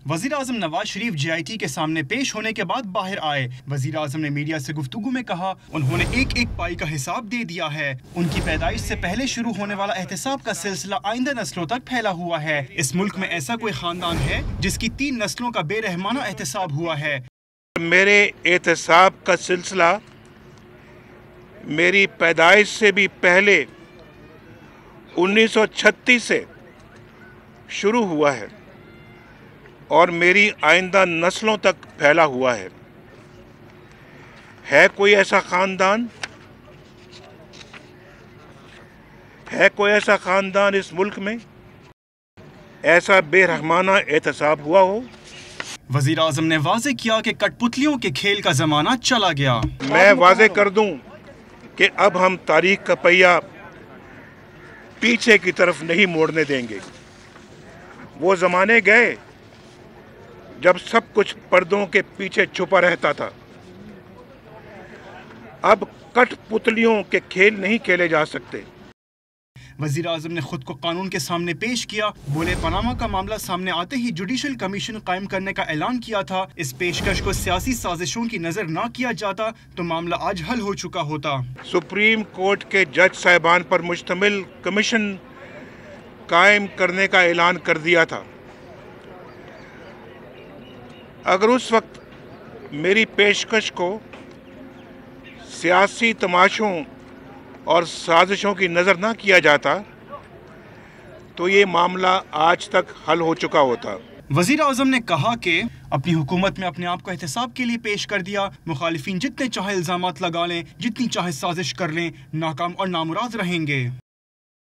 वज़ीर आज़म नवाज शरीफ JIT के सामने पेश होने के बाद बाहर आए। वज़ीर आज़म ने मीडिया से गुफ्तगू में कहा, उन्होंने एक एक पाई का हिसाब दे दिया है। उनकी पैदाइश से पहले शुरू होने वाला एहतसाब का सिलसिला आइंदा नस्लों तक फैला हुआ है। इस मुल्क में ऐसा कोई खानदान है जिसकी 3 नस्लों का बेरहमाना एहतसाब हुआ है। मेरे एहतसाब का सिलसिला मेरी पैदाइश से भी पहले 1936 से शुरू हुआ है और मेरी आइंदा नस्लों तक फैला हुआ है। कोई ऐसा खानदान इस मुल्क में ऐसा बेरहमाना एहतसाब हुआ हो? वज़ीर आज़म ने वाज़े किया कि कठपुतलियों के खेल का ज़माना चला गया। मैं वाज़े कर दूं कि अब हम तारीख का पहिया पीछे की तरफ नहीं मोड़ने देंगे। वो ज़माने गए जब सब कुछ पर्दों के पीछे छुपा रहता था। अब कठपुतलियों के खेल नहीं खेले जा सकते। वज़ीर आज़म ने खुद को कानून के सामने पेश किया। बोले, पनामा का मामला सामने आते ही जुडिशल कमीशन कायम करने का ऐलान किया था। इस पेशकश को सियासी साजिशों की नज़र ना किया जाता तो मामला आज हल हो चुका होता। सुप्रीम कोर्ट के जज साहिबान पर मुश्तमिल कमीशन कायम करने का ऐलान कर दिया था। अगर उस वक्त मेरी पेशकश को सियासी तमाशों और साजिशों की नज़र ना किया जाता तो ये मामला आज तक हल हो चुका होता। वज़ीर आज़म ने कहा कि अपनी हुकूमत में अपने आप को एहतसाब के लिए पेश कर दिया। मुखालिफिन जितने चाहे इल्ज़ामात लगा लें, जितनी चाहे साजिश कर लें, नाकाम और नामुराद रहेंगे।